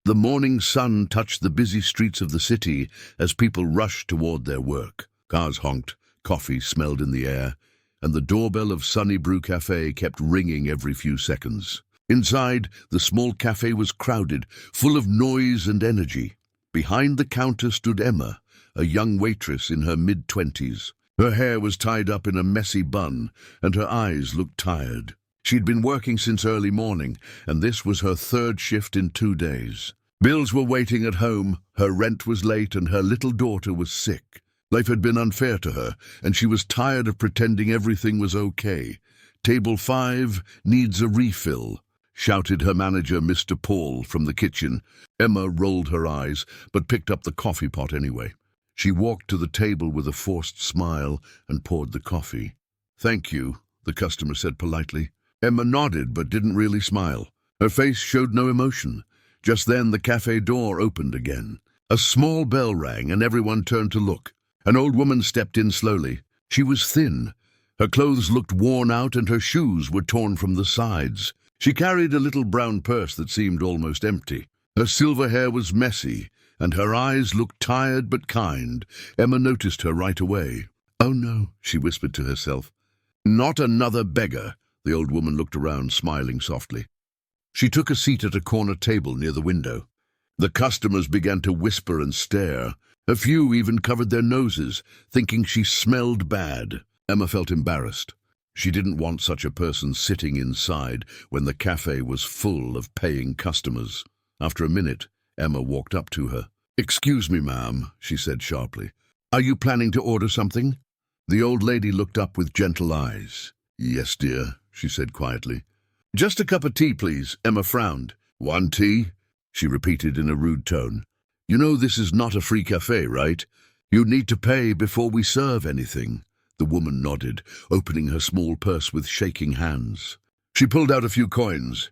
The morning sun touched the busy streets of the city as people rushed toward their work. Cars honked, coffee smelled in the air, and the doorbell of Sunnybrew Cafe kept ringing every few seconds. Inside, the small cafe was crowded, full of noise and energy. Behind the counter stood Emma, a young waitress in her mid-20s. Her hair was tied up in a messy bun, and her eyes looked tired. She'd been working since early morning, and this was her third shift in 2 days. Bills were waiting at home, her rent was late, and her little daughter was sick. Life had been unfair to her, and she was tired of pretending everything was okay. "Table 5 needs a refill," shouted her manager, Mr. Paul, from the kitchen. Emma rolled her eyes, but picked up the coffee pot anyway. She walked to the table with a forced smile and poured the coffee. "Thank you," the customer said politely. Emma nodded but didn't really smile. Her face showed no emotion. Just then the cafe door opened again. A small bell rang and everyone turned to look. An old woman stepped in slowly. She was thin. Her clothes looked worn out and her shoes were torn from the sides. She carried a little brown purse that seemed almost empty. Her silver hair was messy, and her eyes looked tired but kind. Emma noticed her right away. "Oh no," she whispered to herself. "Not another beggar." The old woman looked around, smiling softly. She took a seat at a corner table near the window. The customers began to whisper and stare. A few even covered their noses, thinking she smelled bad. Emma felt embarrassed. She didn't want such a person sitting inside when the cafe was full of paying customers. After a minute, Emma walked up to her. "Excuse me, ma'am," she said sharply. "Are you planning to order something?" The old lady looked up with gentle eyes. "Yes, dear," she said quietly. "Just a cup of tea, please." Emma frowned. "One tea?" she repeated in a rude tone. "You know this is not a free cafe, right? You need to pay before we serve anything." The woman nodded, opening her small purse with shaking hands. She pulled out a few coins.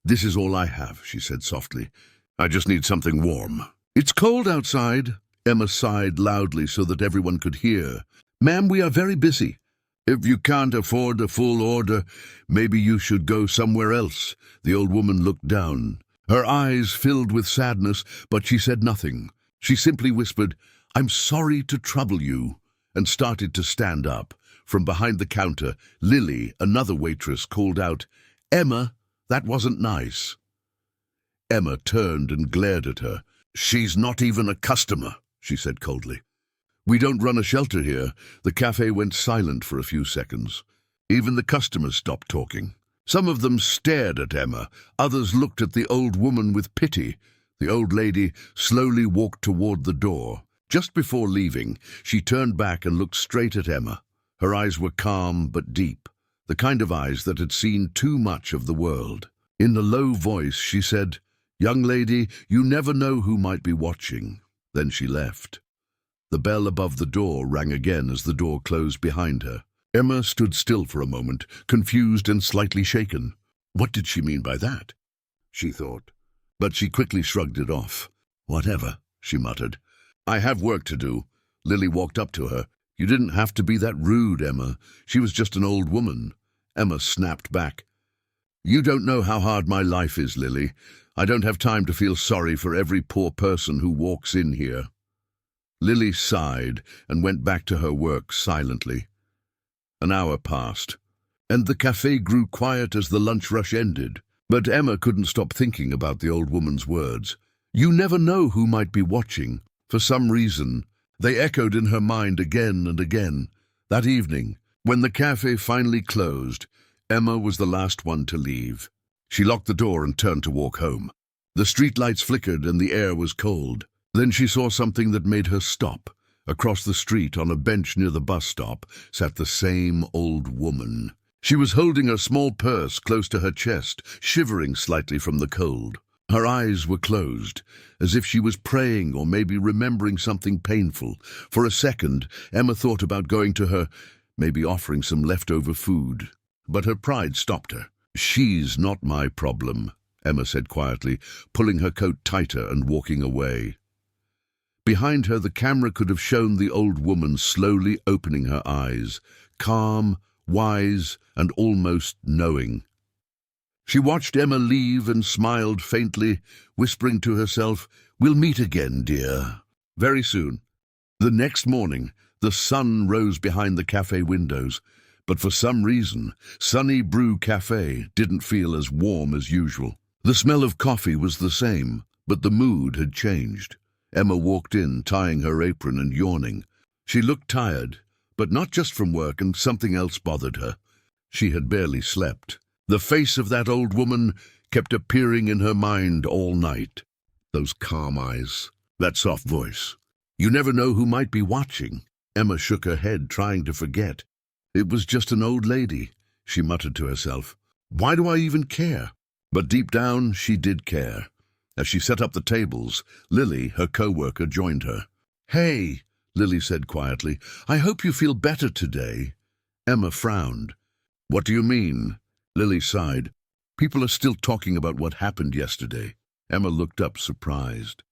"This is all I have," she said softly. "I just need something warm." "It's cold outside." Emma sighed loudly so that everyone could hear. "Ma'am, we are very busy." "If you can't afford a full order, maybe you should go somewhere else." The old woman looked down. Her eyes filled with sadness, but she said nothing. She simply whispered, "I'm sorry to trouble you," and started to stand up. From behind the counter, Lily, another waitress, called out, "Emma, that wasn't nice." Emma turned and glared at her. "She's not even a customer," she said coldly. "We don't run a shelter here." The cafe went silent for a few seconds. Even the customers stopped talking. Some of them stared at Emma. Others looked at the old woman with pity. The old lady slowly walked toward the door. Just before leaving, she turned back and looked straight at Emma. Her eyes were calm but deep, the kind of eyes that had seen too much of the world. In a low voice, she said, "Young lady, you never know who might be watching." Then she left. The bell above the door rang again as the door closed behind her. Emma stood still for a moment, confused and slightly shaken. What did she mean by that? She thought. But she quickly shrugged it off. "Whatever," she muttered. "I have work to do." Lily walked up to her. "You didn't have to be that rude, Emma. She was just an old woman." Emma snapped back. "You don't know how hard my life is, Lily. I don't have time to feel sorry for every poor person who walks in here." Lily sighed and went back to her work silently. An hour passed, and the cafe grew quiet as the lunch rush ended. But Emma couldn't stop thinking about the old woman's words. You never know who might be watching. For some reason, they echoed in her mind again and again. That evening, when the cafe finally closed, Emma was the last one to leave. She locked the door and turned to walk home. The streetlights flickered and the air was cold. Then she saw something that made her stop. Across the street, on a bench near the bus stop, sat the same old woman. She was holding a small purse close to her chest, shivering slightly from the cold. Her eyes were closed, as if she was praying or maybe remembering something painful. For a second, Emma thought about going to her, maybe offering some leftover food. But her pride stopped her. "She's not my problem," Emma said quietly, pulling her coat tighter and walking away. Behind her, the camera could have shown the old woman slowly opening her eyes, calm, wise, and almost knowing. She watched Emma leave and smiled faintly, whispering to herself, "We'll meet again, dear." Very soon. The next morning, the sun rose behind the cafe windows, but for some reason, Sunny Brew Cafe didn't feel as warm as usual. The smell of coffee was the same, but the mood had changed. Emma walked in, tying her apron and yawning. She looked tired, but not just from work, and something else bothered her. She had barely slept. The face of that old woman kept appearing in her mind all night. Those calm eyes, that soft voice. You never know who might be watching. Emma shook her head, trying to forget. It was just an old lady, she muttered to herself. Why do I even care? But deep down, she did care. As she set up the tables, Lily, her co-worker, joined her. "Hey," Lily said quietly, "I hope you feel better today." Emma frowned. "What do you mean?" Lily sighed. "People are still talking about what happened yesterday." Emma looked up, surprised.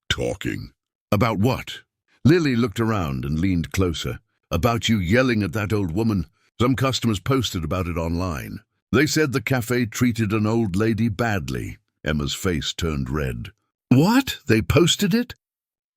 "Talking? About what?" Lily looked around and leaned closer. "About you yelling at that old woman. Some customers posted about it online. They said the cafe treated an old lady badly." Emma's face turned red. "What? They posted it?"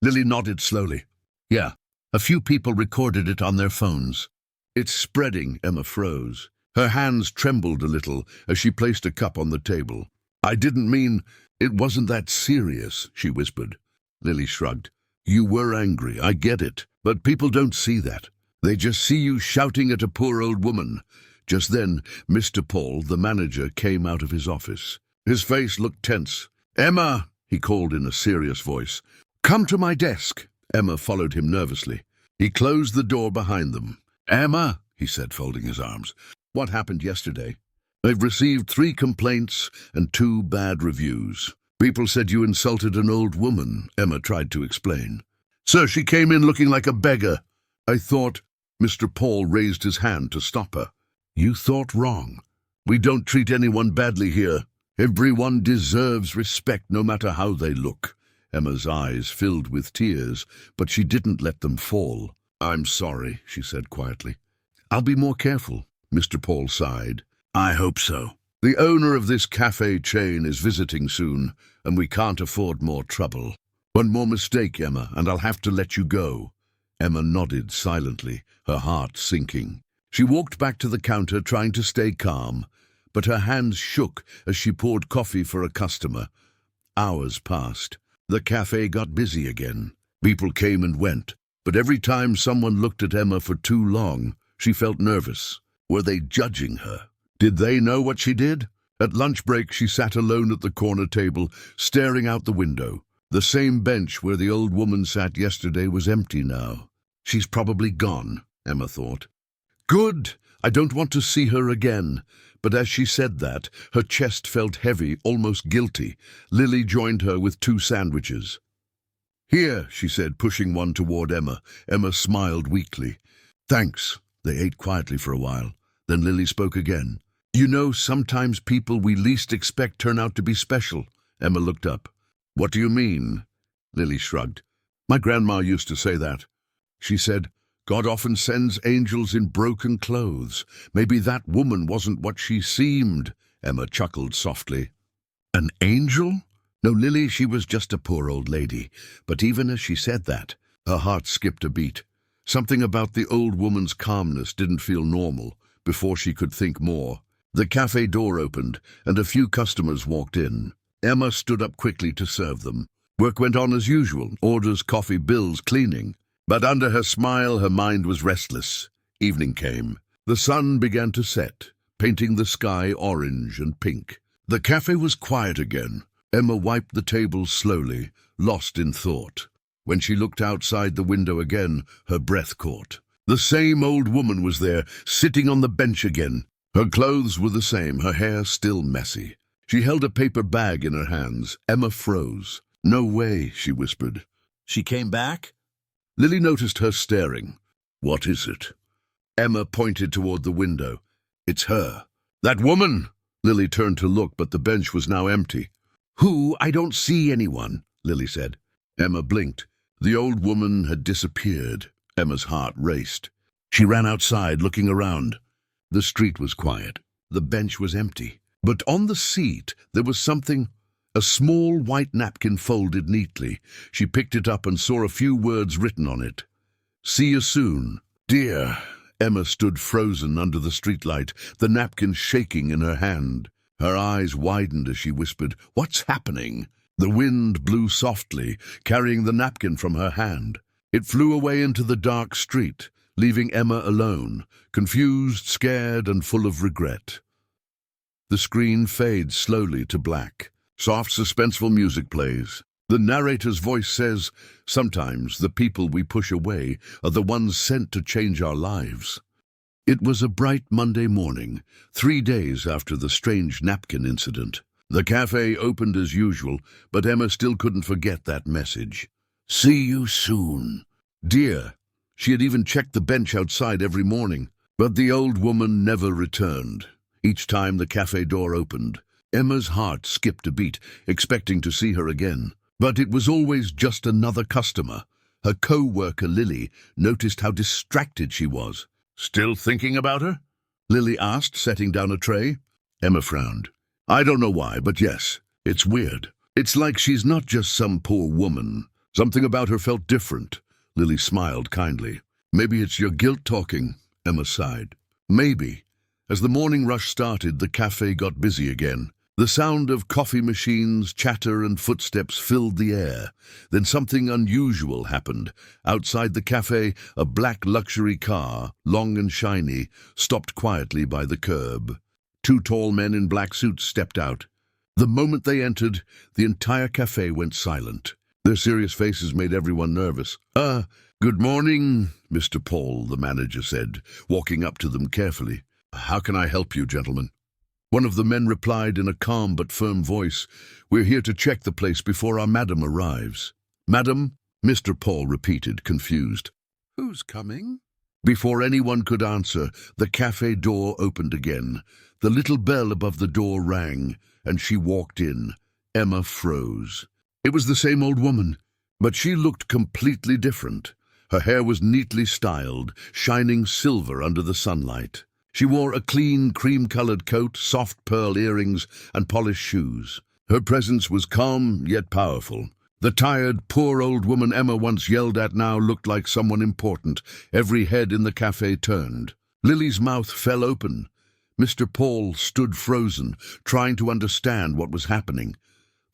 Lily nodded slowly. "Yeah, a few people recorded it on their phones." "It's spreading." Emma froze. Her hands trembled a little as she placed a cup on the table. "I didn't mean, it wasn't that serious," she whispered. Lily shrugged. "You were angry, I get it, but people don't see that. They just see you shouting at a poor old woman." Just then, Mr. Paul, the manager, came out of his office. His face looked tense. "Emma," he called in a serious voice, "come to my desk." Emma followed him nervously. He closed the door behind them. "Emma," he said, folding his arms, "what happened yesterday? I've received 3 complaints and 2 bad reviews. People said you insulted an old woman," Emma tried to explain. "Sir, she came in looking like a beggar. I thought—" Mr. Paul raised his hand to stop her. "You thought wrong. We don't treat anyone badly here. Everyone deserves respect no matter how they look." Emma's eyes filled with tears, but she didn't let them fall. "I'm sorry," she said quietly. "I'll be more careful," Mr. Paul sighed. "I hope so. The owner of this cafe chain is visiting soon, and we can't afford more trouble. One more mistake, Emma, and I'll have to let you go." Emma nodded silently, her heart sinking. She walked back to the counter, trying to stay calm, but her hands shook as she poured coffee for a customer. Hours passed. The cafe got busy again. People came and went, but every time someone looked at Emma for too long, she felt nervous. Were they judging her? Did they know what she did? At lunch break, she sat alone at the corner table, staring out the window. The same bench where the old woman sat yesterday was empty now. She's probably gone, Emma thought. Good! I don't want to see her again. But as she said that, her chest felt heavy, almost guilty. Lily joined her with 2 sandwiches. "Here," she said, pushing one toward Emma. Emma smiled weakly. "Thanks." They ate quietly for a while. Then Lily spoke again. "You know, sometimes people we least expect turn out to be special." Emma looked up. "What do you mean?" Lily shrugged. "My grandma used to say that. She said, God often sends angels in broken clothes. Maybe that woman wasn't what she seemed." Emma chuckled softly. "An angel?" "No, Lily, she was just a poor old lady." But even as she said that, her heart skipped a beat. Something about the old woman's calmness didn't feel normal. Before she could think more, the cafe door opened, and a few customers walked in. Emma stood up quickly to serve them. Work went on as usual, orders, coffee, bills, cleaning. But under her smile, her mind was restless. Evening came. The sun began to set, painting the sky orange and pink. The cafe was quiet again. Emma wiped the table slowly, lost in thought. When she looked outside the window again, her breath caught. The same old woman was there, sitting on the bench again. Her clothes were the same, her hair still messy. She held a paper bag in her hands. Emma froze. "No way," she whispered. "She came back?" Lily noticed her staring. "What is it?" Emma pointed toward the window. "It's her." "That woman!" Lily turned to look, but the bench was now empty. "Who? I don't see anyone," Lily said. Emma blinked. The old woman had disappeared. Emma's heart raced. She ran outside, looking around. The street was quiet. The bench was empty. But on the seat there was something, a small white napkin folded neatly. She picked it up and saw a few words written on it. "See you soon, dear." Emma stood frozen under the streetlight, the napkin shaking in her hand. Her eyes widened as she whispered, "What's happening?" The wind blew softly, carrying the napkin from her hand. It flew away into the dark street, leaving Emma alone, confused, scared, and full of regret. The screen fades slowly to black. Soft, suspenseful music plays. The narrator's voice says, "Sometimes the people we push away are the ones sent to change our lives." It was a bright Monday morning, 3 days after the strange napkin incident. The cafe opened as usual, but Emma still couldn't forget that message. "See you soon, dear." She had even checked the bench outside every morning, but the old woman never returned. Each time the cafe door opened, Emma's heart skipped a beat, expecting to see her again. But it was always just another customer. Her co-worker, Lily, noticed how distracted she was. "Still thinking about her?" Lily asked, setting down a tray. Emma frowned. "I don't know why, but yes, it's weird. It's like she's not just some poor woman. Something about her felt different." Lily smiled kindly. "Maybe it's your guilt talking," Emma sighed. "Maybe." As the morning rush started, the cafe got busy again. The sound of coffee machines, chatter, and footsteps filled the air. Then something unusual happened. Outside the cafe, a black luxury car, long and shiny, stopped quietly by the curb. 2 tall men in black suits stepped out. The moment they entered, the entire cafe went silent. Their serious faces made everyone nervous. Good morning, Mr. Paul," the manager said, walking up to them carefully. "How can I help you, gentlemen?" One of the men replied in a calm but firm voice, "We're here to check the place before our madam arrives." "Madam?" Mr. Paul repeated, confused. "Who's coming?" Before anyone could answer, the cafe door opened again. The little bell above the door rang, and she walked in. Emma froze. It was the same old woman, but she looked completely different. Her hair was neatly styled, shining silver under the sunlight. She wore a clean, cream-colored coat, soft pearl earrings, and polished shoes. Her presence was calm, yet powerful. The tired, poor old woman Emma once yelled at now looked like someone important. Every head in the cafe turned. Lily's mouth fell open. Mr. Paul stood frozen, trying to understand what was happening.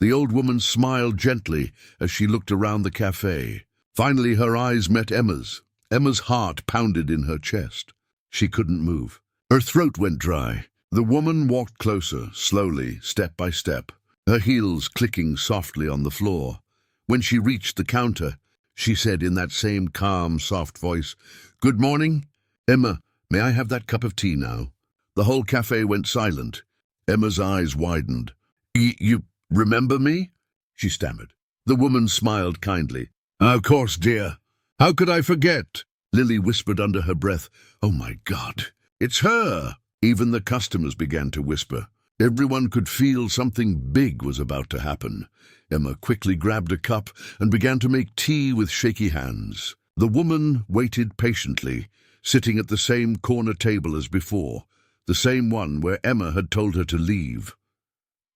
The old woman smiled gently as she looked around the cafe. Finally, her eyes met Emma's. Emma's heart pounded in her chest. She couldn't move. Her throat went dry. The woman walked closer, slowly, step by step, her heels clicking softly on the floor. When she reached the counter, she said in that same calm, soft voice, "Good morning. Emma, may I have that cup of tea now?" The whole cafe went silent. Emma's eyes widened. You remember me?" she stammered. The woman smiled kindly. "Of course, dear. How could I forget?" Lily whispered under her breath, "Oh my God, it's her!" Even the customers began to whisper. Everyone could feel something big was about to happen. Emma quickly grabbed a cup and began to make tea with shaky hands. The woman waited patiently, sitting at the same corner table as before, the same one where Emma had told her to leave.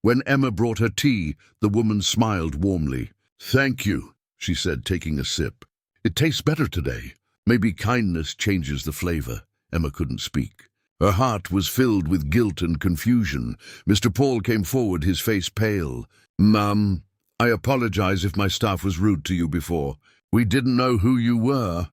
When Emma brought her tea, the woman smiled warmly. "Thank you," she said, taking a sip. "It tastes better today. Maybe kindness changes the flavor." Emma couldn't speak. Her heart was filled with guilt and confusion. Mr. Paul came forward, his face pale. "Ma'am, I apologize if my staff was rude to you before. We didn't know who you were."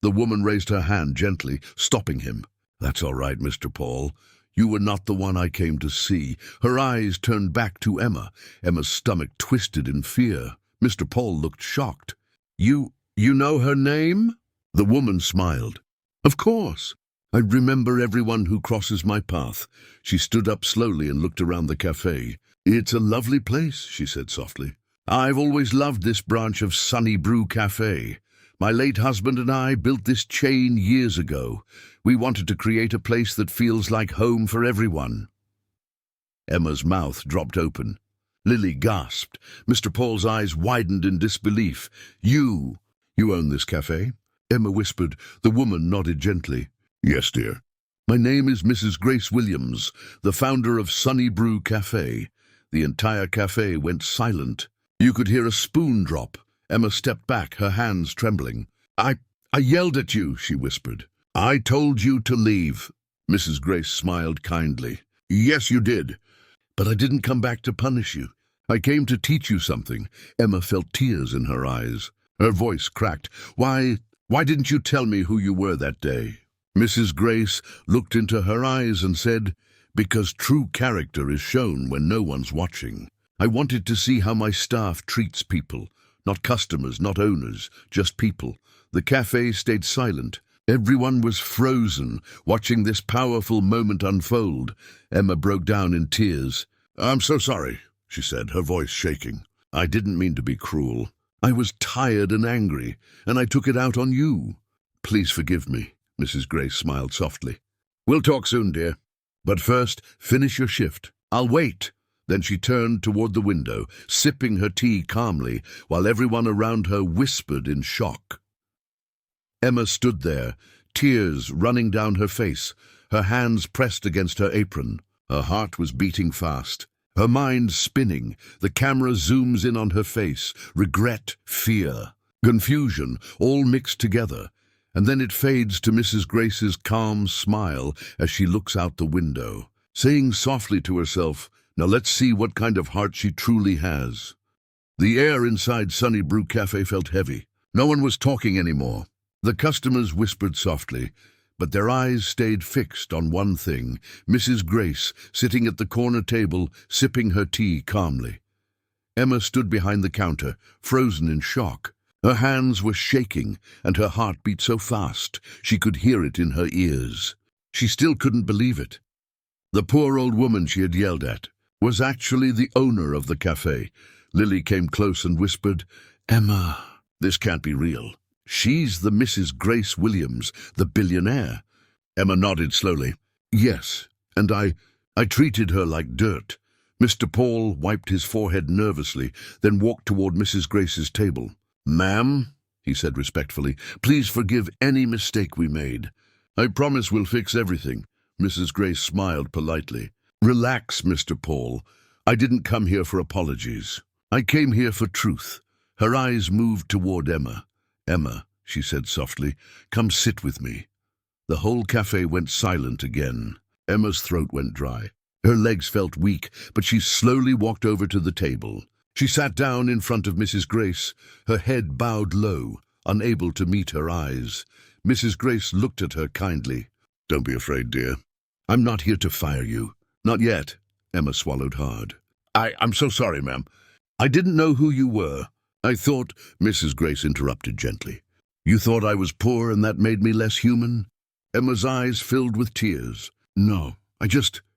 The woman raised her hand gently, stopping him. "That's all right, Mr. Paul. You were not the one I came to see." Her eyes turned back to Emma. Emma's stomach twisted in fear. Mr. Paul looked shocked. You know her name?" The woman smiled. "Of course. I remember everyone who crosses my path." She stood up slowly and looked around the cafe. "It's a lovely place," she said softly. "I've always loved this branch of Sunny Brew Cafe. My late husband and I built this chain years ago. We wanted to create a place that feels like home for everyone." Emma's mouth dropped open. Lily gasped. Mr. Paul's eyes widened in disbelief. You own this cafe?" Emma whispered. The woman nodded gently. "Yes, dear. My name is Mrs. Grace Williams, the founder of Sunny Brew Cafe." The entire cafe went silent. You could hear a spoon drop. Emma stepped back, her hands trembling. I yelled at you," she whispered. "I told you to leave." Mrs. Grace smiled kindly. "Yes, you did. But I didn't come back to punish you. I came to teach you something." Emma felt tears in her eyes. Her voice cracked. Why didn't you tell me who you were that day?" Mrs. Grace looked into her eyes and said, "Because true character is shown when no one's watching. I wanted to see how my staff treats people. Not customers, not owners, just people." The cafe stayed silent. Everyone was frozen, watching this powerful moment unfold. Emma broke down in tears. "I'm so sorry," she said, her voice shaking. "I didn't mean to be cruel. I was tired and angry, and I took it out on you." "Please forgive me," Mrs. Grace smiled softly. "We'll talk soon, dear. But first, finish your shift. I'll wait." Then she turned toward the window, sipping her tea calmly, while everyone around her whispered in shock. Emma stood there, tears running down her face, her hands pressed against her apron. Her heart was beating fast, her mind spinning. The camera zooms in on her face, regret, fear, confusion, all mixed together. And then it fades to Mrs. Grace's calm smile as she looks out the window, saying softly to herself, "Now let's see what kind of heart she truly has." The air inside Sunny Brew Cafe felt heavy. No one was talking anymore. The customers whispered softly, but their eyes stayed fixed on one thing: Mrs. Grace, sitting at the corner table, sipping her tea calmly. Emma stood behind the counter, frozen in shock. Her hands were shaking, and her heart beat so fast she could hear it in her ears. She still couldn't believe it. The poor old woman she had yelled at was actually the owner of the cafe. Lily came close and whispered, "Emma, this can't be real. She's the Mrs. Grace Williams, the billionaire." Emma nodded slowly. "Yes, and I treated her like dirt." Mr. Paul wiped his forehead nervously, then walked toward Mrs. Grace's table. "Ma'am," he said respectfully, "please forgive any mistake we made. I promise we'll fix everything." Mrs. Grace smiled politely. "Relax, Mr. Paul. I didn't come here for apologies. I came here for truth." Her eyes moved toward Emma. "Emma," she said softly, "come sit with me." The whole cafe went silent again. Emma's throat went dry. Her legs felt weak, but she slowly walked over to the table. She sat down in front of Mrs. Grace, her head bowed low, unable to meet her eyes. Mrs. Grace looked at her kindly. "Don't be afraid, dear. I'm not here to fire you." "Not yet." Emma swallowed hard. I'm so sorry, ma'am. I didn't know who you were. I thought," Mrs. Grace interrupted gently. "You thought I was poor and that made me less human?" Emma's eyes filled with tears. "No,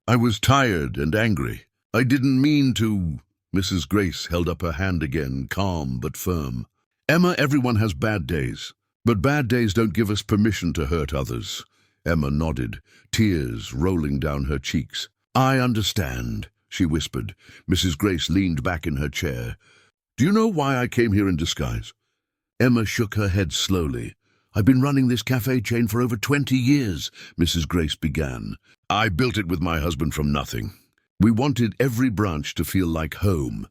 I was tired and angry. I didn't mean to." Mrs. Grace held up her hand again, calm but firm. "Emma, everyone has bad days, but bad days don't give us permission to hurt others." Emma nodded, tears rolling down her cheeks. "I understand," she whispered. Mrs. Grace leaned back in her chair. "Do you know why I came here in disguise?" Emma shook her head slowly. "I've been running this cafe chain for over 20 years, Mrs. Grace began. "I built it with my husband from nothing. We wanted every branch to feel like home,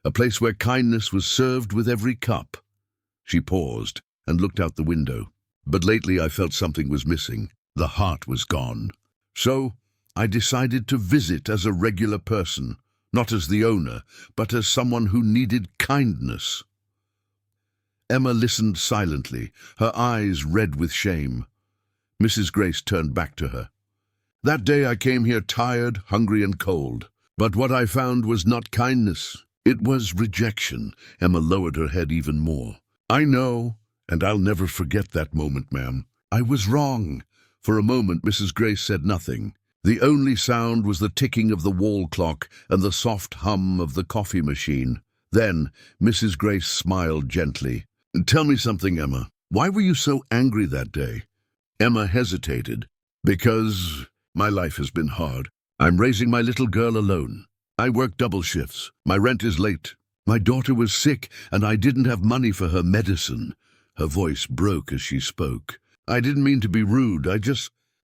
a place where kindness was served with every cup." She paused and looked out the window. "But lately I felt something was missing. The heart was gone. So I decided to visit as a regular person, not as the owner, but as someone who needed kindness." Emma listened silently, her eyes red with shame. Mrs. Grace turned back to her. "That day I came here tired, hungry, and cold. But what I found was not kindness. It was rejection." Emma lowered her head even more. "I know, and I'll never forget that moment, ma'am. I was wrong." For a moment, Mrs. Grace said nothing. The only sound was the ticking of the wall clock and the soft hum of the coffee machine. Then Mrs. Grace smiled gently. "Tell me something, Emma. Why were you so angry that day?" Emma hesitated. "Because my life has been hard. I'm raising my little girl alone. I work double shifts. My rent is late. My daughter was sick, and I didn't have money for her medicine." Her voice broke as she spoke. "I didn't mean to be rude.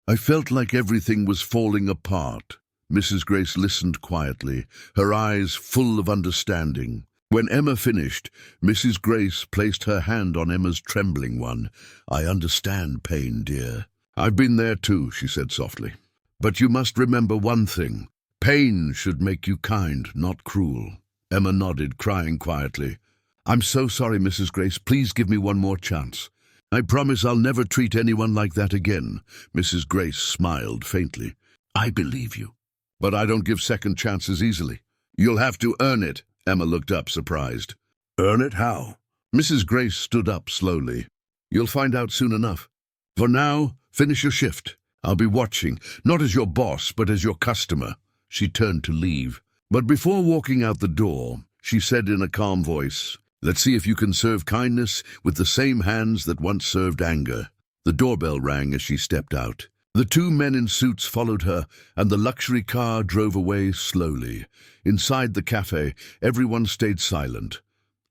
I felt like everything was falling apart. Mrs. Grace listened quietly, her eyes full of understanding. When Emma finished, Mrs. Grace placed her hand on Emma's trembling one. I understand pain, dear. I've been there too, she said softly. But you must remember one thing. Pain should make you kind, not cruel. Emma nodded, crying quietly. I'm so sorry, Mrs. Grace. Please give me one more chance. I promise I'll never treat anyone like that again. Mrs. Grace smiled faintly. I believe you. But I don't give second chances easily. You'll have to earn it. Emma looked up, surprised. Earn it how? Mrs. Grace stood up slowly. You'll find out soon enough. For now, finish your shift. I'll be watching, not as your boss, but as your customer. She turned to leave. But before walking out the door, she said in a calm voice, Let's see if you can serve kindness with the same hands that once served anger. The doorbell rang as she stepped out. The two men in suits followed her, and the luxury car drove away slowly. Inside the cafe, everyone stayed silent.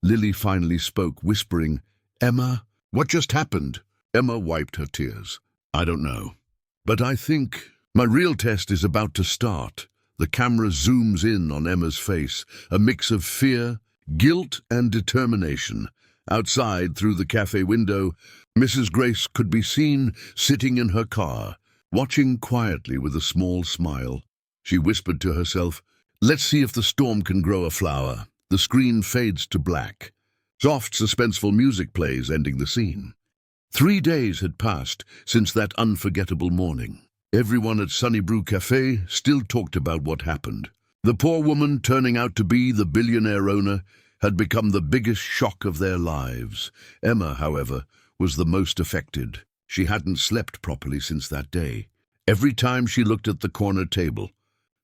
Lily finally spoke, whispering, Emma, what just happened? Emma wiped her tears. I don't know. But I think my real test is about to start. The camera zooms in on Emma's face, a mix of fear, guilt, and determination. Outside, through the cafe window, Mrs. Grace could be seen sitting in her car, watching quietly with a small smile. She whispered to herself, Let's see if the storm can grow a flower. The screen fades to black. Soft, suspenseful music plays, ending the scene. 3 days had passed since that unforgettable morning. Everyone at Sunnybrew Cafe still talked about what happened. The poor woman, turning out to be the billionaire owner, had become the biggest shock of their lives. Emma, however, was the most affected. She hadn't slept properly since that day. Every time she looked at the corner table,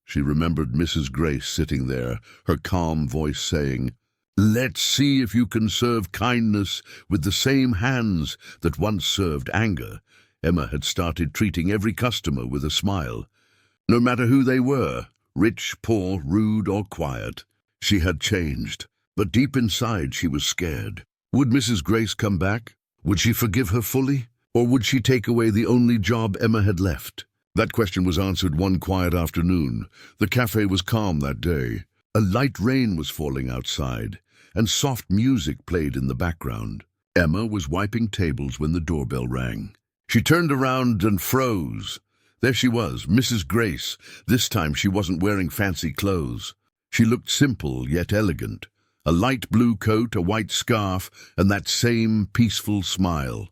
she remembered Mrs. Grace sitting there, her calm voice saying, Let's see if you can serve kindness with the same hands that once served anger. Emma had started treating every customer with a smile. No matter who they were, rich, poor, rude, or quiet, she had changed. But deep inside she was scared. Would Mrs. Grace come back? Would she forgive her fully? Or would she take away the only job Emma had left? That question was answered one quiet afternoon. The cafe was calm that day. A light rain was falling outside, and soft music played in the background. Emma was wiping tables when the doorbell rang. She turned around and froze. There she was, Mrs. Grace. This time she wasn't wearing fancy clothes. She looked simple yet elegant. A light blue coat, a white scarf, and that same peaceful smile.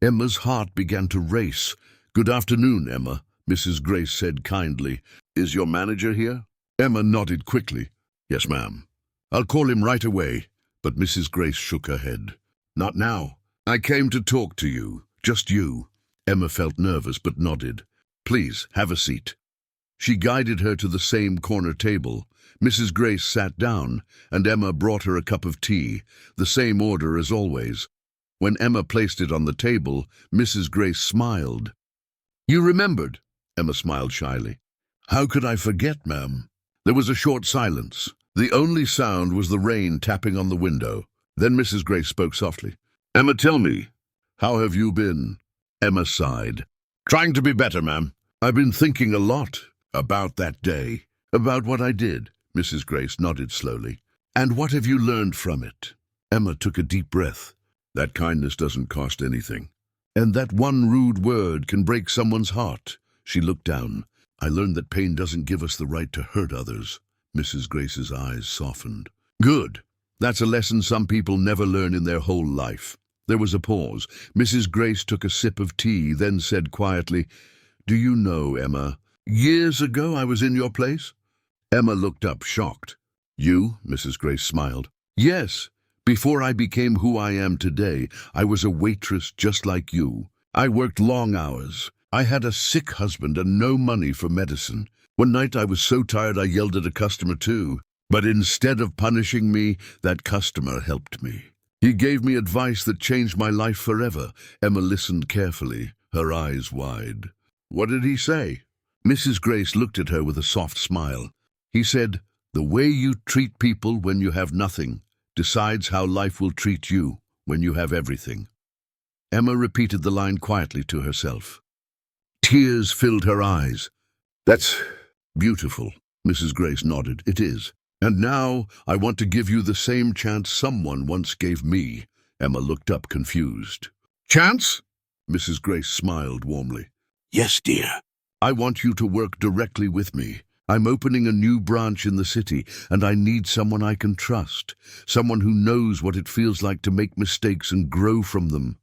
Emma's heart began to race. Good afternoon, Emma, Mrs. Grace said kindly. Is your manager here? Emma nodded quickly. Yes, ma'am. I'll call him right away. But Mrs. Grace shook her head. Not now. I came to talk to you. Just you. Emma felt nervous but nodded. Please, have a seat. She guided her to the same corner table. Mrs. Grace sat down, and Emma brought her a cup of tea, the same order as always. When Emma placed it on the table, Mrs. Grace smiled. You remembered? Emma smiled shyly. How could I forget, ma'am? There was a short silence. The only sound was the rain tapping on the window. Then Mrs. Grace spoke softly. Emma, tell me, how have you been? Emma sighed. Trying to be better, ma'am. I've been thinking a lot about that day, about what I did. Mrs. Grace nodded slowly. And what have you learned from it? Emma took a deep breath. That kindness doesn't cost anything. And that one rude word can break someone's heart. She looked down. I learned that pain doesn't give us the right to hurt others. Mrs. Grace's eyes softened. Good. That's a lesson some people never learn in their whole life. There was a pause. Mrs. Grace took a sip of tea, then said quietly, Do you know, Emma, years ago I was in your place? Emma looked up, shocked. You? Mrs. Grace smiled. Yes. Before I became who I am today, I was a waitress just like you. I worked long hours. I had a sick husband and no money for medicine. One night I was so tired I yelled at a customer too. But instead of punishing me, that customer helped me. He gave me advice that changed my life forever. Emma listened carefully, her eyes wide. What did he say? Mrs. Grace looked at her with a soft smile. He said, The way you treat people when you have nothing decides how life will treat you when you have everything. Emma repeated the line quietly to herself. Tears filled her eyes. "That's beautiful," Mrs. Grace nodded. "It is. And now I want to give you the same chance someone once gave me." Emma looked up confused. "Chance?" Mrs. Grace smiled warmly. "Yes, dear. I want you to work directly with me. I'm opening a new branch in the city, and I need someone I can trust, someone who knows what it feels like to make mistakes and grow from them."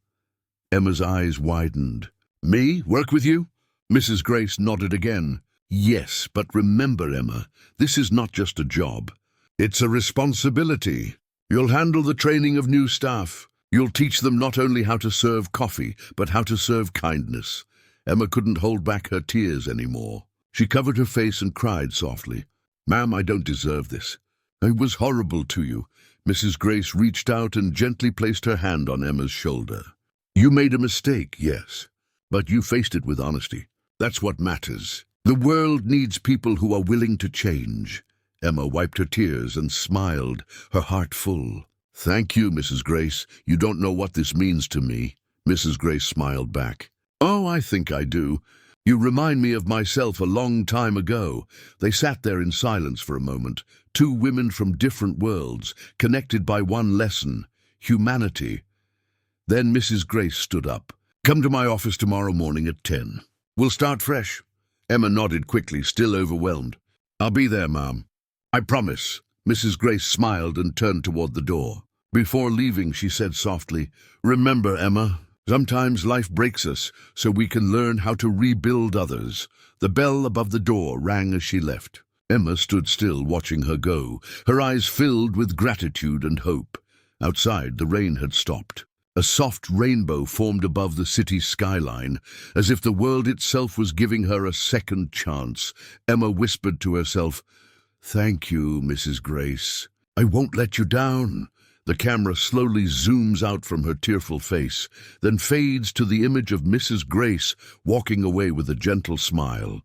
Emma's eyes widened. "Me? Work with you?" Mrs. Grace nodded again. "Yes, but remember, Emma, this is not just a job. It's a responsibility. You'll handle the training of new staff. You'll teach them not only how to serve coffee, but how to serve kindness." Emma couldn't hold back her tears anymore. She covered her face and cried softly. "Ma'am, I don't deserve this. I was horrible to you." Mrs. Grace reached out and gently placed her hand on Emma's shoulder. "You made a mistake, yes, but you faced it with honesty. That's what matters. The world needs people who are willing to change." Emma wiped her tears and smiled, her heart full. "Thank you, Mrs. Grace. You don't know what this means to me." Mrs. Grace smiled back. "Oh, I think I do. You remind me of myself a long time ago." They sat there in silence for a moment, two women from different worlds, connected by one lesson: humanity. Then Mrs. Grace stood up. "Come to my office tomorrow morning at 10. We'll start fresh." Emma nodded quickly, still overwhelmed. "I'll be there, Ma'am. I promise." Mrs. Grace smiled and turned toward the door. Before leaving, she said softly, "Remember, Emma, sometimes life breaks us so we can learn how to rebuild others." The bell above the door rang as she left. Emma stood still, watching her go, her eyes filled with gratitude and hope. Outside, the rain had stopped. A soft rainbow formed above the city's skyline, as if the world itself was giving her a second chance. Emma whispered to herself, "Thank you, Mrs. Grace. I won't let you down." The camera slowly zooms out from her tearful face, then fades to the image of Mrs. Grace walking away with a gentle smile.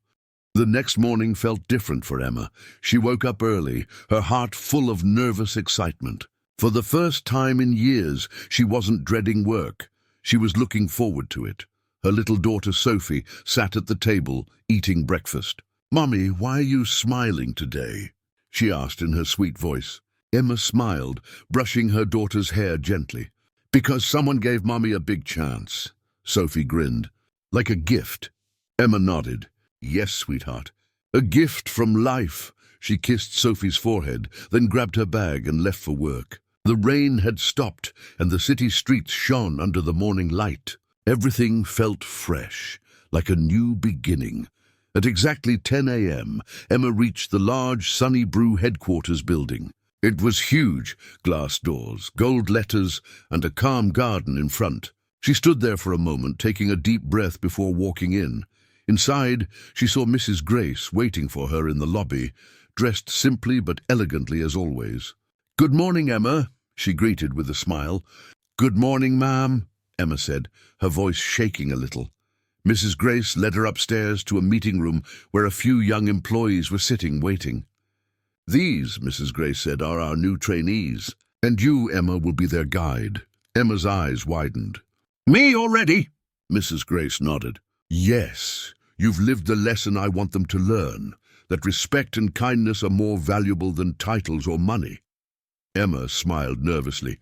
The next morning felt different for Emma. She woke up early, her heart full of nervous excitement. For the first time in years, she wasn't dreading work. She was looking forward to it. Her little daughter Sophie sat at the table, eating breakfast. "Mommy, why are you smiling today?" she asked in her sweet voice. Emma smiled, brushing her daughter's hair gently. "Because someone gave Mommy a big chance." Sophie grinned. "Like a gift?" Emma nodded. "Yes, sweetheart. A gift from life." She kissed Sophie's forehead, then grabbed her bag and left for work. The rain had stopped, and the city streets shone under the morning light. Everything felt fresh, like a new beginning. At exactly 10 a.m., Emma reached the large Sunny Brew headquarters building. It was huge, glass doors, gold letters, and a calm garden in front. She stood there for a moment, taking a deep breath before walking in. Inside, she saw Mrs. Grace waiting for her in the lobby, dressed simply but elegantly as always. "Good morning, Emma," she greeted with a smile. "Good morning, ma'am," Emma said, her voice shaking a little. Mrs. Grace led her upstairs to a meeting room where a few young employees were sitting, waiting. "These," Mrs. Grace said, "are our new trainees, and you, Emma, will be their guide." Emma's eyes widened. "Me already?" Mrs. Grace nodded. "Yes, you've lived the lesson I want them to learn, that respect and kindness are more valuable than titles or money." Emma smiled nervously.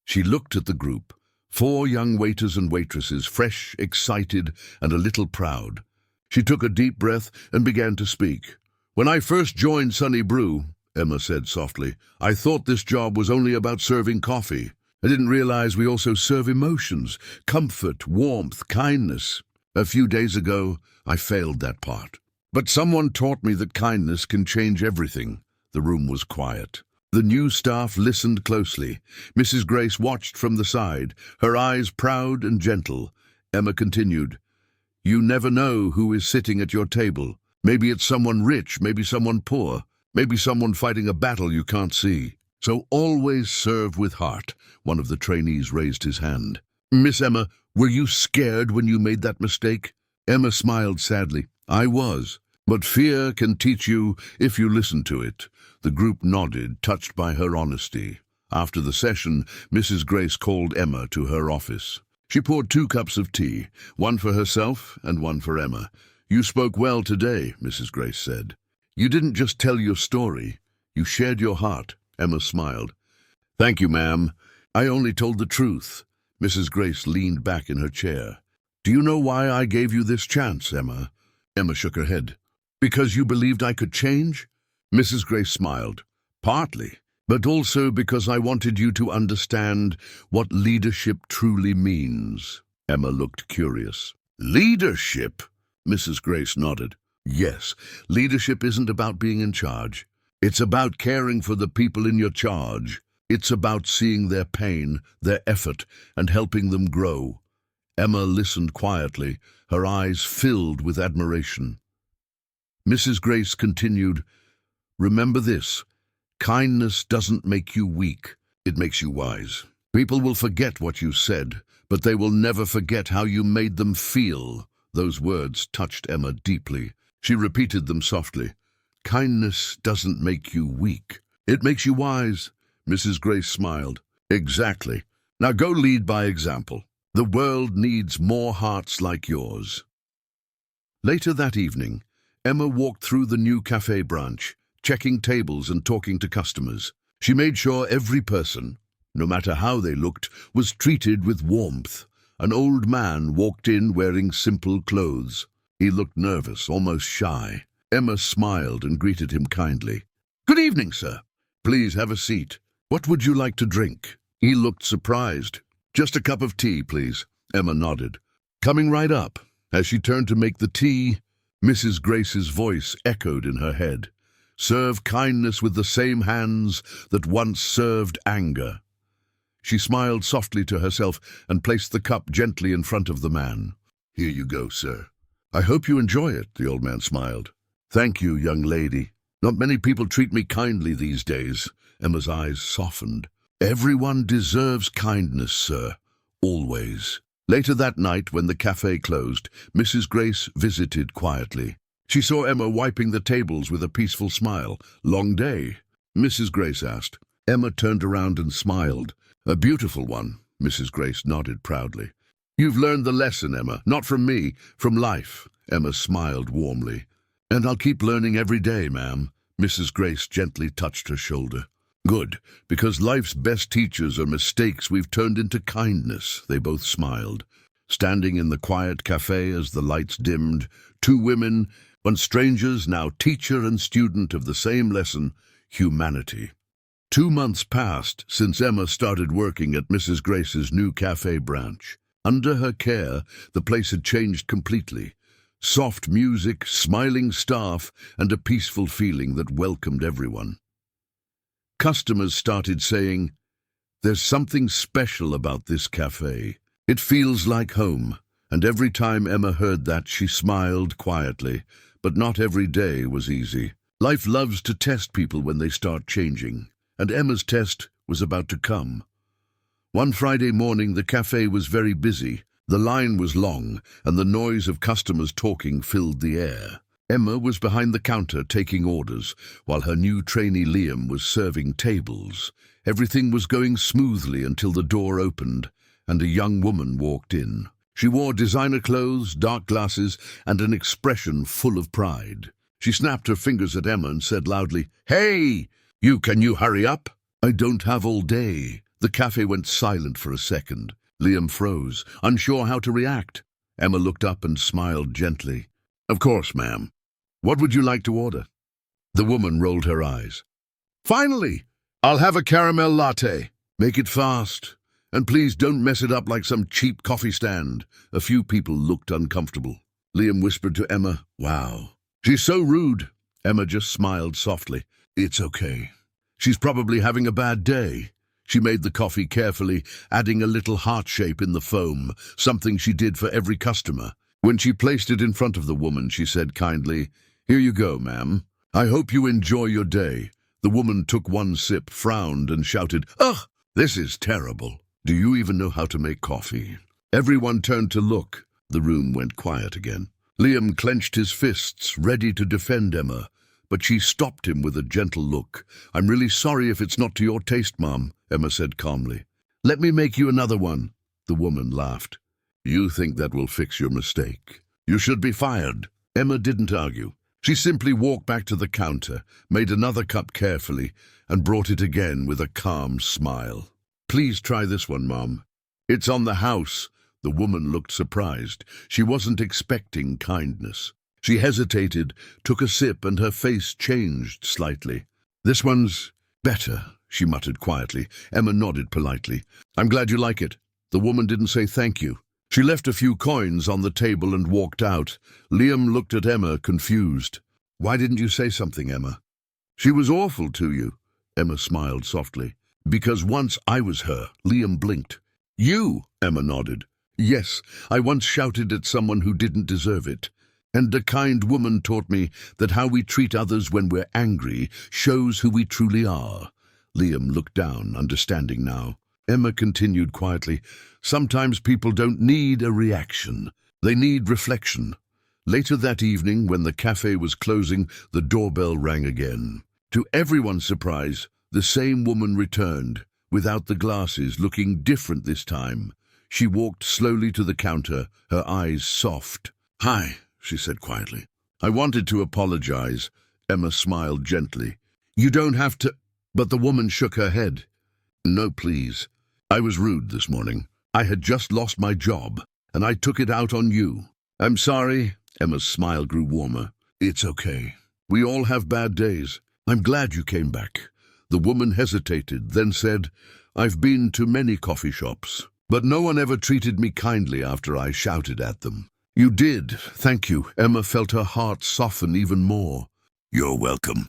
She looked at the group. 4 young waiters and waitresses, fresh, excited, and a little proud. She took a deep breath and began to speak. "When I first joined Sunny Brew," Emma said softly, "I thought this job was only about serving coffee. I didn't realize we also serve emotions, comfort, warmth, kindness. A few days ago, I failed that part. But someone taught me that kindness can change everything." The room was quiet. The new staff listened closely. Mrs. Grace watched from the side, her eyes proud and gentle. Emma continued, "You never know who is sitting at your table. Maybe it's someone rich, maybe someone poor, maybe someone fighting a battle you can't see. So always serve with heart." One of the trainees raised his hand. "Miss Emma, were you scared when you made that mistake?" Emma smiled sadly. "I was. But fear can teach you if you listen to it." The group nodded, touched by her honesty. After the session, Mrs. Grace called Emma to her office. She poured 2 cups of tea, one for herself and one for Emma. "You spoke well today," Mrs. Grace said. "You didn't just tell your story, you shared your heart." Emma smiled. "Thank you, ma'am. I only told the truth." Mrs. Grace leaned back in her chair. "Do you know why I gave you this chance, Emma?" Emma shook her head. "Because you believed I could change?" Mrs. Grace smiled. "Partly, but also because I wanted you to understand what leadership truly means." Emma looked curious. "Leadership?" Mrs. Grace nodded. "Yes, leadership isn't about being in charge. It's about caring for the people in your charge. It's about seeing their pain, their effort, and helping them grow." Emma listened quietly, her eyes filled with admiration. Mrs. Grace continued, "Remember this. Kindness doesn't make you weak, it makes you wise. People will forget what you said, but they will never forget how you made them feel." Those words touched Emma deeply. She repeated them softly. "Kindness doesn't make you weak, it makes you wise." Mrs. Grace smiled. "Exactly. Now go lead by example. The world needs more hearts like yours." Later that evening, Emma walked through the new cafe branch, checking tables and talking to customers. She made sure every person, no matter how they looked, was treated with warmth. An old man walked in wearing simple clothes. He looked nervous, almost shy. Emma smiled and greeted him kindly. "Good evening, sir. Please have a seat. What would you like to drink?" He looked surprised. "Just a cup of tea, please." Emma nodded. "Coming right up." As she turned to make the tea, Mrs. Grace's voice echoed in her head. "Serve kindness with the same hands that once served anger." She smiled softly to herself and placed the cup gently in front of the man. "Here you go, sir." "I hope you enjoy it," the old man smiled. "Thank you, young lady. Not many people treat me kindly these days." Emma's eyes softened. "Everyone deserves kindness, sir. Always." Later that night, when the cafe closed, Mrs. Grace visited quietly. She saw Emma wiping the tables with a peaceful smile. "Long day?" Mrs. Grace asked. Emma turned around and smiled. "A beautiful one." Mrs. Grace nodded proudly. "You've learned the lesson, Emma. Not from me, from life." Emma smiled warmly. "And I'll keep learning every day, ma'am." Mrs. Grace gently touched her shoulder. "Good, because life's best teachers are mistakes we've turned into kindness." They both smiled. Standing in the quiet cafe as the lights dimmed, 2 women, once strangers, now teacher and student of the same lesson, humanity. 2 months passed since Emma started working at Mrs. Grace's new cafe branch. Under her care, the place had changed completely. Soft music, smiling staff, and a peaceful feeling that welcomed everyone. Customers started saying, "There's something special about this cafe. It feels like home." And every time Emma heard that, she smiled quietly. But not every day was easy. Life loves to test people when they start changing, and Emma's test was about to come. One Friday morning, the cafe was very busy. The line was long, and the noise of customers talking filled the air. Emma was behind the counter taking orders, while her new trainee Liam was serving tables. Everything was going smoothly until the door opened, and a young woman walked in. She wore designer clothes, dark glasses, and an expression full of pride. She snapped her fingers at Emma and said loudly, "Hey! Can you hurry up?" "I don't have all day." The cafe went silent for a second. Liam froze, unsure how to react. Emma looked up and smiled gently. "Of course, ma'am. What would you like to order?" The woman rolled her eyes. "Finally! I'll have a caramel latte. Make it fast. And please don't mess it up like some cheap coffee stand." A few people looked uncomfortable. Liam whispered to Emma, "Wow, she's so rude." Emma just smiled softly. "It's okay. She's probably having a bad day." She made the coffee carefully, adding a little heart shape in the foam, something she did for every customer. When she placed it in front of the woman, she said kindly, "Here you go, ma'am. I hope you enjoy your day." The woman took one sip, frowned, and shouted, "Ugh, this is terrible. Do you even know how to make coffee?" Everyone turned to look. The room went quiet again. Liam clenched his fists, ready to defend Emma, but she stopped him with a gentle look. "I'm really sorry if it's not to your taste, Mom," Emma said calmly. "Let me make you another one." The woman laughed. You think that will fix your mistake? You should be fired. Emma didn't argue. She simply walked back to the counter, made another cup carefully, and brought it again with a calm smile. Please try this one, Mom. It's on the house. The woman looked surprised. She wasn't expecting kindness. She hesitated, took a sip, and her face changed slightly. This one's better, she muttered quietly. Emma nodded politely. I'm glad you like it. The woman didn't say thank you. She left a few coins on the table and walked out. Liam looked at Emma, confused. Why didn't you say something, Emma? She was awful to you. Emma smiled softly. Because once I was her. Liam blinked. You? Emma nodded. Yes, I once shouted at someone who didn't deserve it. And a kind woman taught me that how we treat others when we're angry shows who we truly are. Liam looked down, understanding now. Emma continued quietly, sometimes people don't need a reaction. They need reflection. Later that evening, when the cafe was closing, the doorbell rang again. To everyone's surprise, the same woman returned, without the glasses, looking different this time. She walked slowly to the counter, her eyes soft. Hi, she said quietly. I wanted to apologize. Emma smiled gently. You don't have to... But the woman shook her head. No, please. I was rude this morning. I had just lost my job, and I took it out on you. I'm sorry. Emma's smile grew warmer. It's okay. We all have bad days. I'm glad you came back. The woman hesitated, then said, I've been to many coffee shops, but no one ever treated me kindly after I shouted at them. You did, thank you. Emma felt her heart soften even more. You're welcome.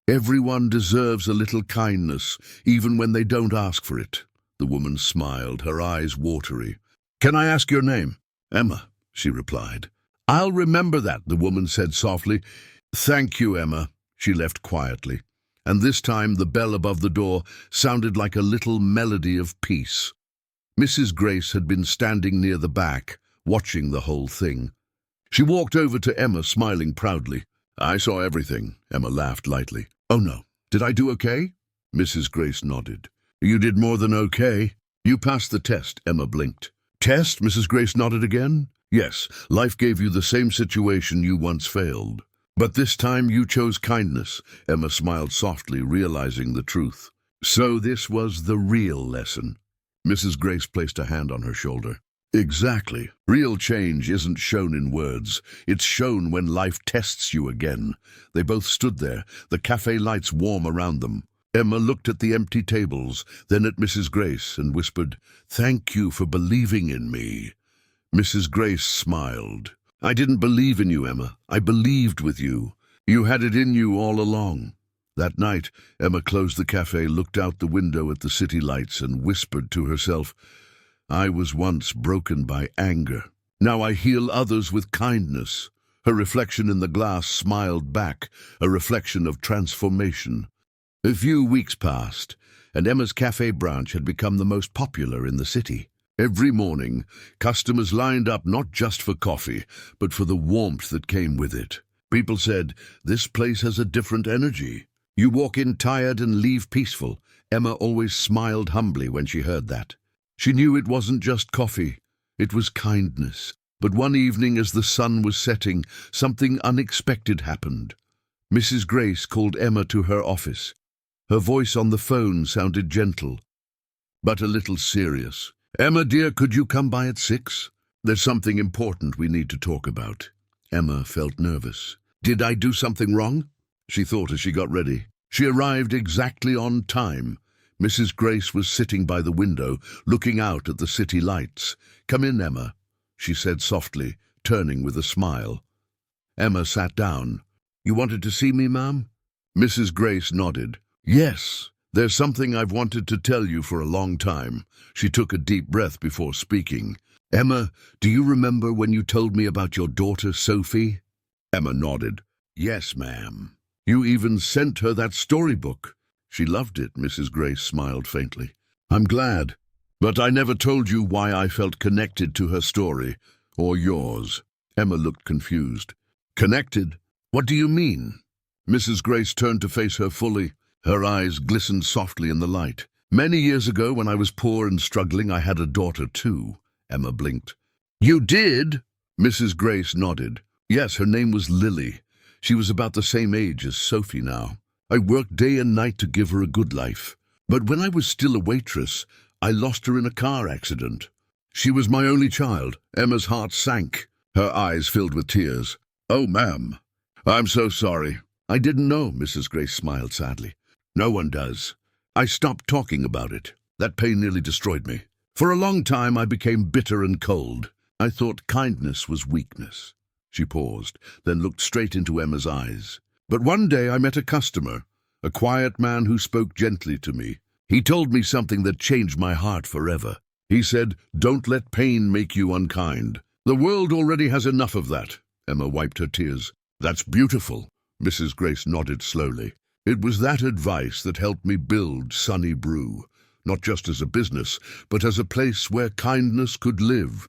Everyone deserves a little kindness, even when they don't ask for it. The woman smiled, her eyes watery. Can I ask your name? Emma, she replied. I'll remember that, the woman said softly. Thank you, Emma. She left quietly, and this time the bell above the door sounded like a little melody of peace. Mrs. Grace had been standing near the back, watching the whole thing. She walked over to Emma, smiling proudly. I saw everything, Emma laughed lightly. Oh no, did I do okay? Mrs. Grace nodded. You did more than okay. You passed the test, Emma blinked. Test? Mrs. Grace nodded again. Yes, life gave you the same situation you once failed. But this time you chose kindness. Emma smiled softly, realizing the truth. So this was the real lesson. Mrs. Grace placed a hand on her shoulder. Exactly. Real change isn't shown in words. It's shown when life tests you again. They both stood there, the cafe lights warm around them. Emma looked at the empty tables, then at Mrs. Grace, and whispered, Thank you for believing in me. Mrs. Grace smiled. I didn't believe in you, Emma. I believed with you. You had it in you all along. That night, Emma closed the cafe, looked out the window at the city lights, and whispered to herself, I was once broken by anger. Now I heal others with kindness. Her reflection in the glass smiled back, a reflection of transformation. A few weeks passed, and Emma's cafe branch had become the most popular in the city. Every morning, customers lined up not just for coffee, but for the warmth that came with it. People said, this place has a different energy. You walk in tired and leave peaceful. Emma always smiled humbly when she heard that. She knew it wasn't just coffee, it was kindness. But one evening as the sun was setting, something unexpected happened. Mrs. Grace called Emma to her office. Her voice on the phone sounded gentle, but a little serious. Emma, dear, could you come by at 6? There's something important we need to talk about. Emma felt nervous. Did I do something wrong? She thought as she got ready. She arrived exactly on time. Mrs. Grace was sitting by the window, looking out at the city lights. Come in, Emma, she said softly, turning with a smile. Emma sat down. You wanted to see me, ma'am? Mrs. Grace nodded. Yes, there's something I've wanted to tell you for a long time. She took a deep breath before speaking. Emma, do you remember when you told me about your daughter, Sophie? Emma nodded. Yes, ma'am. You even sent her that storybook. She loved it, Mrs. Grace smiled faintly. I'm glad. But I never told you why I felt connected to her story, or yours. Emma looked confused. Connected? What do you mean? Mrs. Grace turned to face her fully. Her eyes glistened softly in the light. Many years ago, when I was poor and struggling, I had a daughter too. Emma blinked. You did? Mrs. Grace nodded. Yes, her name was Lily. She was about the same age as Sophie now. I worked day and night to give her a good life. But when I was still a waitress, I lost her in a car accident. She was my only child. Emma's heart sank. Her eyes filled with tears. Oh, ma'am. I'm so sorry. I didn't know, Mrs. Grace smiled sadly. No one does. I stopped talking about it. That pain nearly destroyed me. For a long time I became bitter and cold. I thought kindness was weakness. She paused, then looked straight into Emma's eyes. But one day I met a customer, a quiet man who spoke gently to me. He told me something that changed my heart forever. He said, "Don't let pain make you unkind. The world already has enough of that." Emma wiped her tears. That's beautiful. Mrs. Grace nodded slowly. It was that advice that helped me build Sunny Brew, not just as a business, but as a place where kindness could live.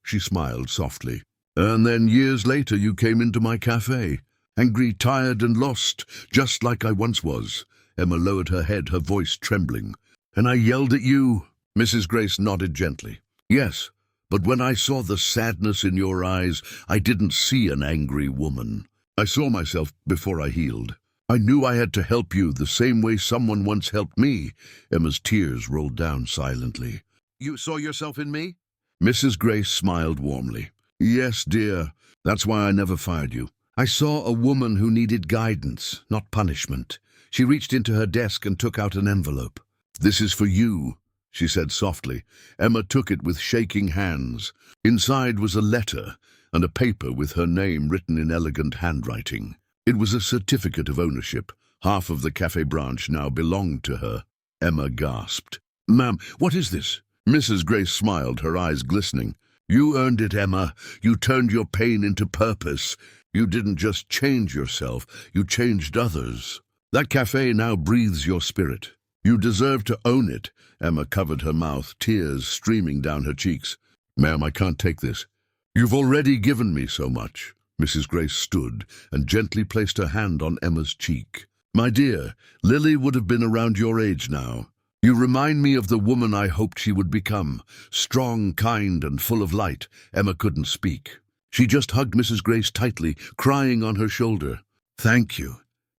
She smiled softly. And then years later you came into my cafe, angry, tired and lost, just like I once was. Emma lowered her head, her voice trembling. And I yelled at you. Mrs. Grace nodded gently. Yes, but when I saw the sadness in your eyes, I didn't see an angry woman. I saw myself before I healed. I knew I had to help you the same way someone once helped me. Emma's tears rolled down silently. You saw yourself in me? Mrs. Grace smiled warmly. Yes, dear. That's why I never fired you. I saw a woman who needed guidance, not punishment. She reached into her desk and took out an envelope. This is for you, she said softly. Emma took it with shaking hands. Inside was a letter and a paper with her name written in elegant handwriting. It was a certificate of ownership. Half of the cafe branch now belonged to her. Emma gasped. Ma'am, what is this? Mrs. Grace smiled, her eyes glistening. You earned it, Emma. You turned your pain into purpose. You didn't just change yourself, you changed others. That cafe now breathes your spirit. You deserve to own it. Emma covered her mouth, tears streaming down her cheeks. Ma'am, I can't take this. You've already given me so much. Mrs. Grace stood and gently placed her hand on Emma's cheek. My dear, Lily would have been around your age now. You remind me of the woman I hoped she would become. Strong, kind, and full of light. Emma couldn't speak. She just hugged Mrs. Grace tightly, crying on her shoulder. Thank you.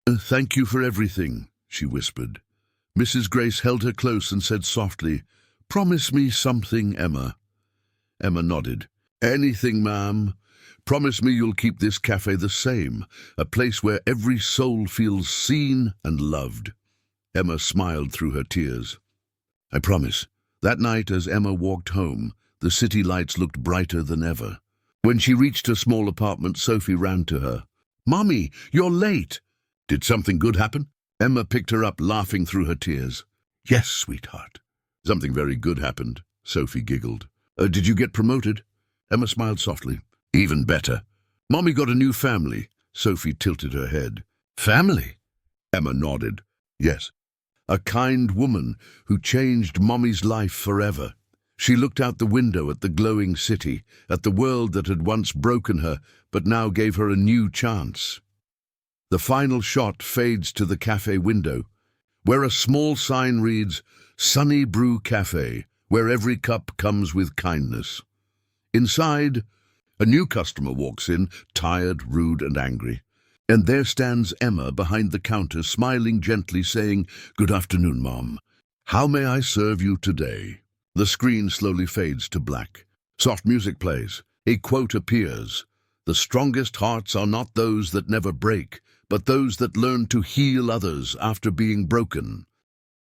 Thank you for everything, she whispered. Mrs. Grace held her close and said softly, Promise me something, Emma. Emma nodded. Anything, ma'am. Promise me you'll keep this cafe the same, a place where every soul feels seen and loved. Emma smiled through her tears. I promise. That night, as Emma walked home, the city lights looked brighter than ever. When she reached her small apartment, Sophie ran to her. Mommy, you're late. Did something good happen? Emma picked her up, laughing through her tears. Yes, sweetheart. Something very good happened, Sophie giggled. Did you get promoted? Emma smiled softly. Even better. Mommy got a new family. Sophie tilted her head. Family? Emma nodded. Yes. A kind woman who changed Mommy's life forever. She looked out the window at the glowing city, at the world that had once broken her, but now gave her a new chance. The final shot fades to the cafe window, where a small sign reads, Sunny Brew Cafe, where every cup comes with kindness. Inside, a new customer walks in, tired, rude, and angry. And there stands Emma behind the counter, smiling gently, saying, Good afternoon, Mom. How may I serve you today? The screen slowly fades to black. Soft music plays. A quote appears. The strongest hearts are not those that never break, but those that learn to heal others after being broken.